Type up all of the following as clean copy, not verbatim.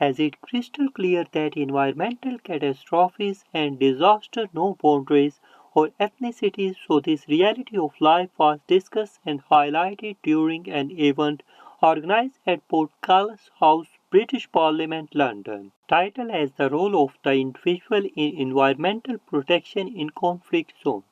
has it crystal clear that environmental catastrophes and disaster know boundaries or ethnicities, so this reality of life was discussed and highlighted during an event organized at Portcullis House, British Parliament, London, titled as The Role of the Individual in Environmental Protection in Conflict Zones.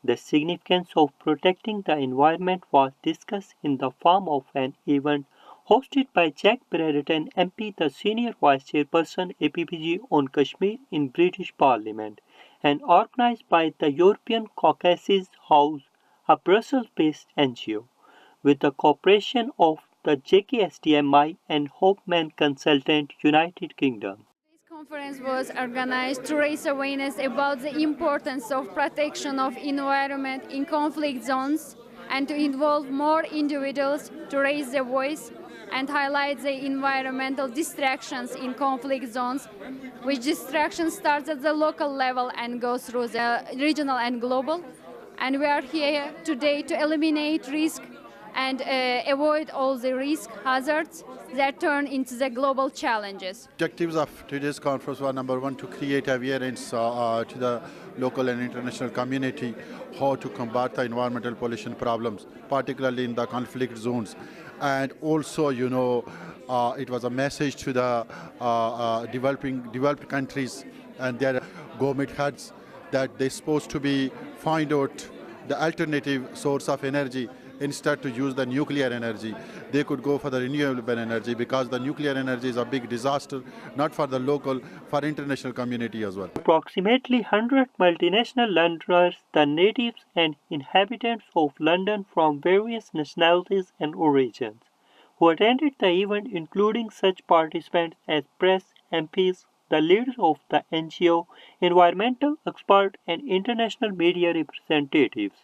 The significance of protecting the environment was discussed in the form of an event hosted by Jack Brereton MP, the senior vice chairperson APPG on Kashmir in British Parliament, and organised by the European Caucasus House, a Brussels-based NGO, with the cooperation of the JKSDMI and Hopeman Consultant, United Kingdom. This conference was organized to raise awareness about the importance of protection of environment in conflict zones and to involve more individuals to raise their voice and highlight the environmental distractions in conflict zones, which distraction starts at the local level and goes through the regional and global. And we are here today to eliminate risk and avoid all the risk hazards that turn into the global challenges. Objectives of today's conference were number one, to create awareness to the local and international community how to combat the environmental pollution problems, particularly in the conflict zones. And also, it was a message to the developed countries and their government heads that they're supposed to find out the alternative source of energy. Instead to use the nuclear energy, they could go for the renewable energy, because the nuclear energy is a big disaster, not for the local, for international community as well. Approximately 100 multinational Londoners, the natives and inhabitants of London from various nationalities and origins, who attended the event, including such participants as press, MPs, the leaders of the NGO, environmental experts, and international media representatives.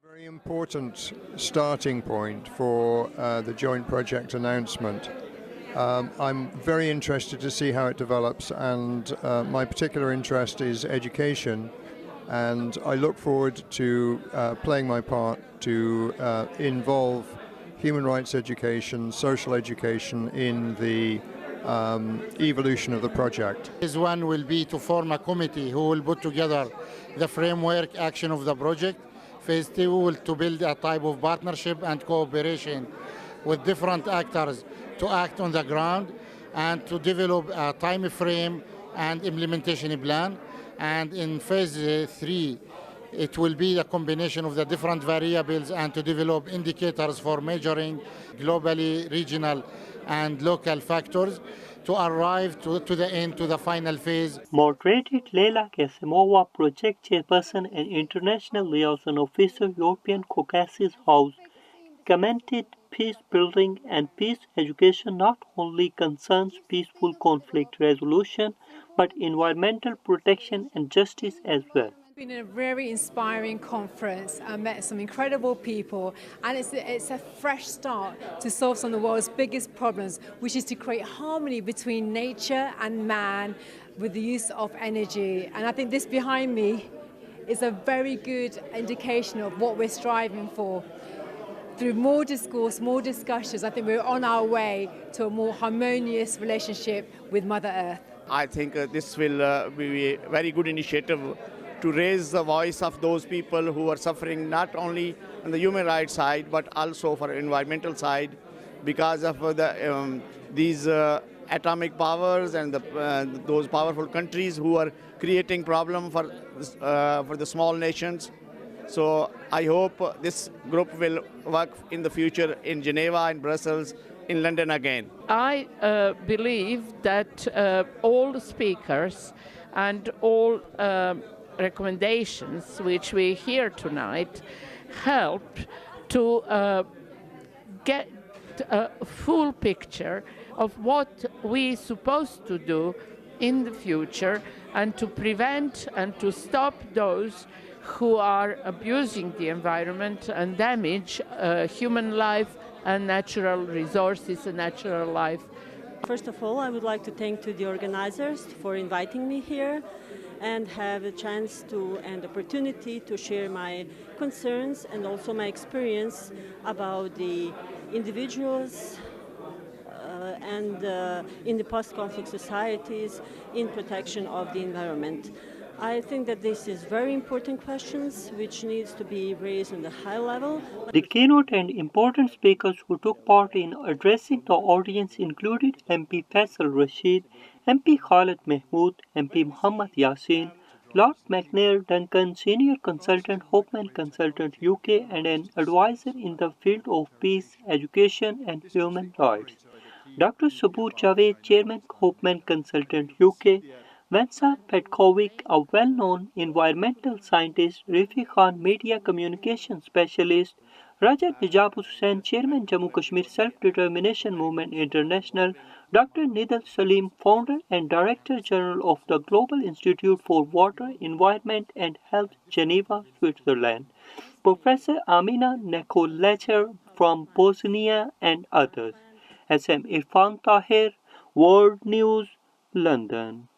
Very important starting point for the joint project announcement. I'm very interested to see how it develops, and my particular interest is education, and I look forward to playing my part to involve human rights education, social education in the evolution of the project. This one will be to form a committee who will put together the framework action of the project. Phase 2 will to build a type of partnership and cooperation with different actors to act on the ground and to develop a time frame and implementation plan. And in phase 3, it will be a combination of the different variables and to develop indicators for measuring globally, regional and local factors to arrive to the end, to the final phase. Moderated Leila Kasimova, Project Chairperson and International Liaison Officer, European Caucasus House, commented peace building and peace education not only concerns peaceful conflict resolution, but environmental protection and justice as well. It's been a very inspiring conference. I met some incredible people, and it's a fresh start to solve some of the world's biggest problems, which is to create harmony between nature and man with the use of energy. And I think this behind me is a very good indication of what we're striving for. Through more discourse, more discussions, I think we're on our way to a more harmonious relationship with Mother Earth. I think this will be a very good initiative to raise the voice of those people who are suffering not only on the human rights side but also for environmental side because of these atomic powers and those powerful countries who are creating problem for the small nations. So I hope this group will work in the future in Geneva, in Brussels, in London again. I believe that all speakers and all recommendations which we hear tonight help to get a full picture of what we're supposed to do in the future and to prevent and to stop those who are abusing the environment and damage human life and natural resources and natural life. First of all, I would like to thank the organizers for inviting me here and have a chance and opportunity to share my concerns and also my experience about the individuals and in the post-conflict societies in protection of the environment. I think that this is very important questions which needs to be raised on the high level. The keynote and important speakers who took part in addressing the audience included MP Faisal Rashid, MP Khalid Mahmood, MP Muhammad Yasin, Lord McNair Duncan, Senior Consultant, Hoffman Consultant UK and an advisor in the field of peace, education and human rights. Dr. Sabur Javed, Chairman, Hoffman Consultant UK, Vansa Petkovic, a well-known environmental scientist, Rafi Khan, Media Communication Specialist, Raja Nijab Hussain, Chairman, Jammu Kashmir Self-Determination Movement International, Dr. Nidal Salim, Founder and Director General of the Global Institute for Water, Environment and Health, Geneva, Switzerland, Professor Amina Nekolacher from Bosnia and others. SM Irfan Tahir, World News, London.